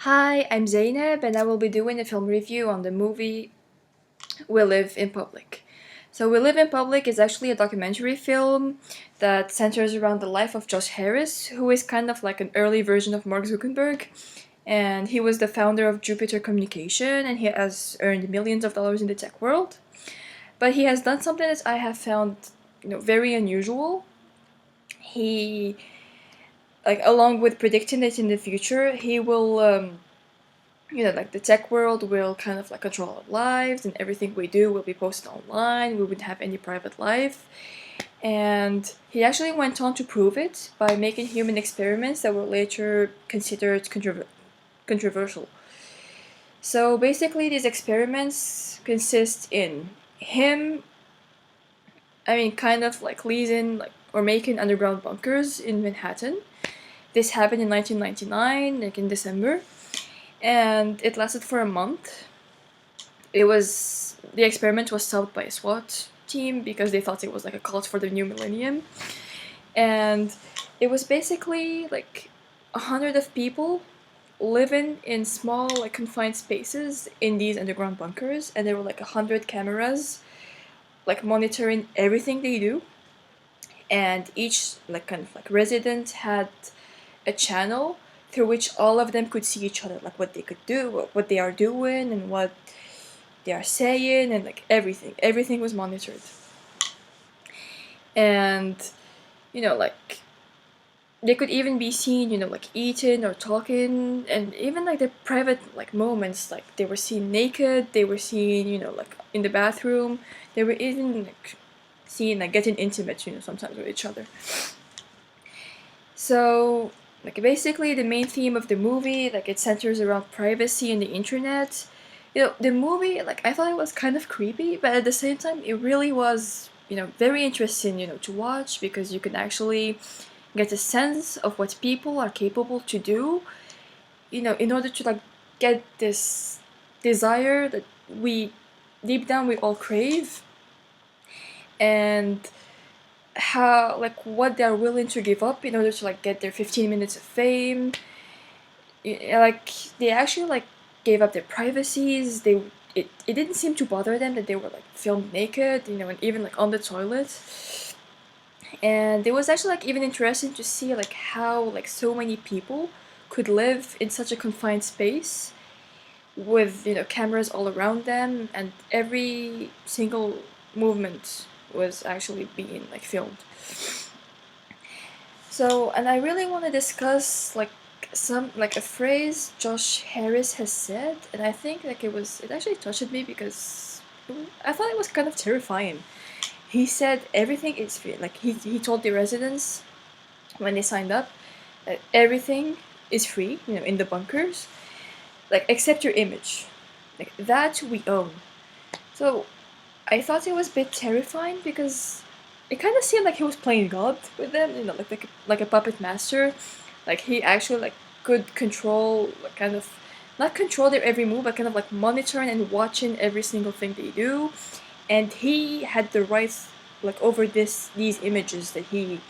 Hi, I'm Zainab, and I will be doing a film review on the movie We Live in Public. So, We Live in Public is actually a documentary film that centers around the life of Josh Harris, who is kind of like an early version of Mark Zuckerberg. And he was the founder of Jupiter Communication, and he has earned millions of dollars in the tech world. But he has done something that I have found, very unusual. He, like, along with predicting that in the future, he will like the tech world will kind of like control our lives and everything we do will be posted online. We wouldn't have any private life. And he actually went on to prove it by making human experiments that were later considered controversial. So basically, these experiments consist in him, kind of like leasing like or making underground bunkers in Manhattan. This happened in 1999, like in December, and it lasted for a month. The experiment was stopped by a SWAT team because they thought it was like a cult for the new millennium, and it was basically like 100 of people living in small like confined spaces in these underground bunkers, and there were like 100 cameras like monitoring everything they do, and each like kind of like resident had a channel through which all of them could see each other, like what they could do, what they are doing, and what they are saying, and like everything was monitored. And like they could even be seen, like eating or talking, and even like their private like moments, like they were seen naked, they were seen, like in the bathroom, they were even like seen like getting intimate, sometimes with each other. So like basically the main theme of the movie, like it centers around privacy and the internet. The movie, like I thought it was kind of creepy, but at the same time it really was, very interesting, to watch, because you can actually get a sense of what people are capable to do, in order to like get this desire that we deep down we all crave, and how like what they're willing to give up in order to like get their 15 minutes of fame. Like they actually like gave up their privacies. It didn't seem to bother them that they were like filmed naked, and even like on the toilet. And it was actually like even interesting to see like how like so many people could live in such a confined space with cameras all around them, and every single movement was actually being like filmed. So, and I really want to discuss like some like a phrase Josh Harris has said, and I think like it actually touched me because I thought it was kind of terrifying. He said everything is free. Like he told the residents when they signed up that everything is free, in the bunkers, like except your image, like that we own. So I thought it was a bit terrifying because it kind of seemed like he was playing God with them, like a puppet master. Like he actually like could control, like kind of not control their every move, but kind of like monitoring and watching every single thing they do. And he had the rights like over these images that he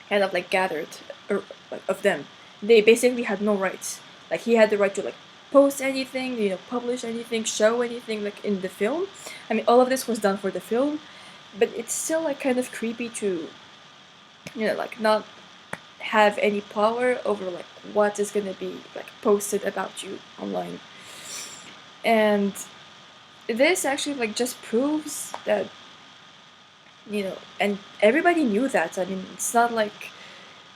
kind of like gathered like, of them. They basically had no rights. Like he had the right to like post anything, publish anything, show anything like in the film. I mean, all of this was done for the film, but it's still like kind of creepy to, like not have any power over like what is gonna be like posted about you online. And this actually like just proves that, and everybody knew that. I mean, it's not like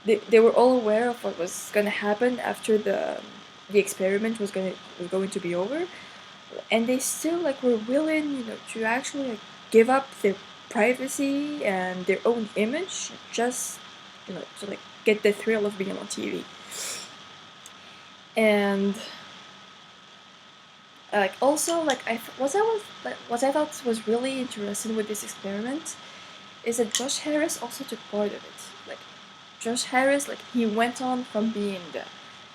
they were all aware of what was gonna happen after the experiment was going to be over, and they still like were willing, to actually like give up their privacy and their own image just, to like get the thrill of being on TV. And like also like what I thought was really interesting with this experiment is that Josh Harris also took part of it. Like Josh Harris, like he went on from being the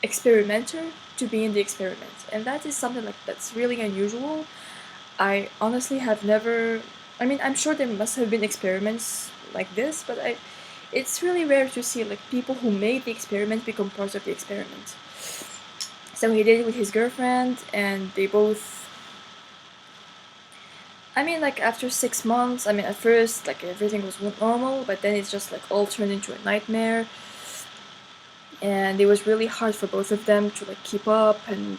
experimenter to being the experiment, and that is something like that's really unusual. I honestly have never. I mean, I'm sure there must have been experiments like this, but it's really rare to see like people who made the experiment become part of the experiment. So he did it with his girlfriend, and they both. I mean, like after 6 months. I mean, at first, like everything was normal, but then it's just like all turned into a nightmare, and it was really hard for both of them to like keep up. And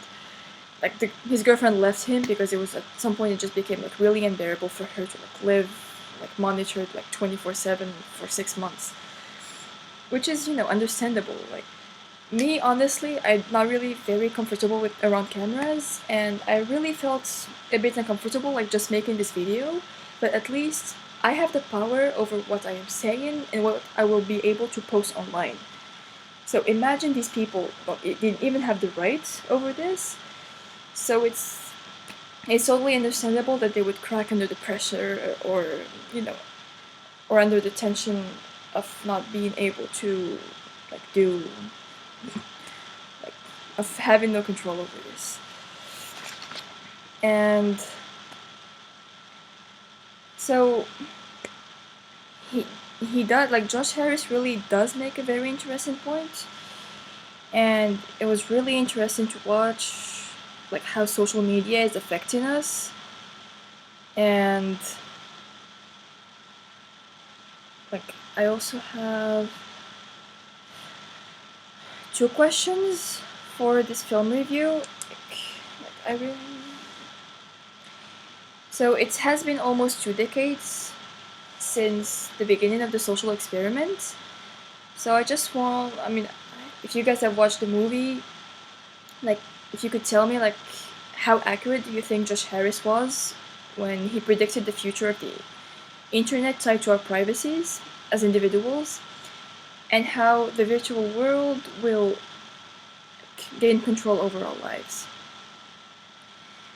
like his girlfriend left him because it was at some point it just became like really unbearable for her to like live like monitored like 24/7 for 6 months, which is understandable. Like me, honestly, I'm not really very comfortable with around cameras, and I really felt a bit uncomfortable like just making this video. But at least I have the power over what I am saying and what I will be able to post online. So imagine these people, well, didn't even have the right over this. So it's totally understandable that they would crack under the pressure, or you know or under the tension of not being able to like do like of having no control over this. And so he he does, like, Josh Harris really does make a very interesting point, and it was really interesting to watch like how social media is affecting us. And like I also have two questions for this film review. I really So it has been almost 2 decades since the beginning of the social experiment. So I mean, if you guys have watched the movie, like, if you could tell me, like, how accurate do you think Josh Harris was when he predicted the future of the internet tied to our privacies as individuals, and how the virtual world will gain control over our lives?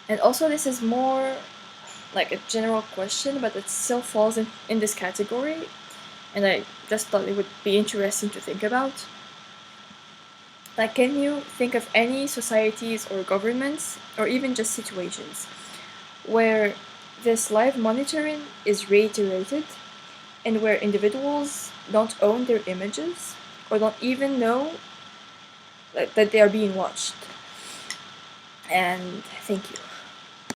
And also, this is more like a general question, but it still falls in this category, and I just thought it would be interesting to think about. Like, can you think of any societies or governments, or even just situations, where this live monitoring is reiterated, and where individuals don't own their images, or don't even know that they are being watched? And thank you.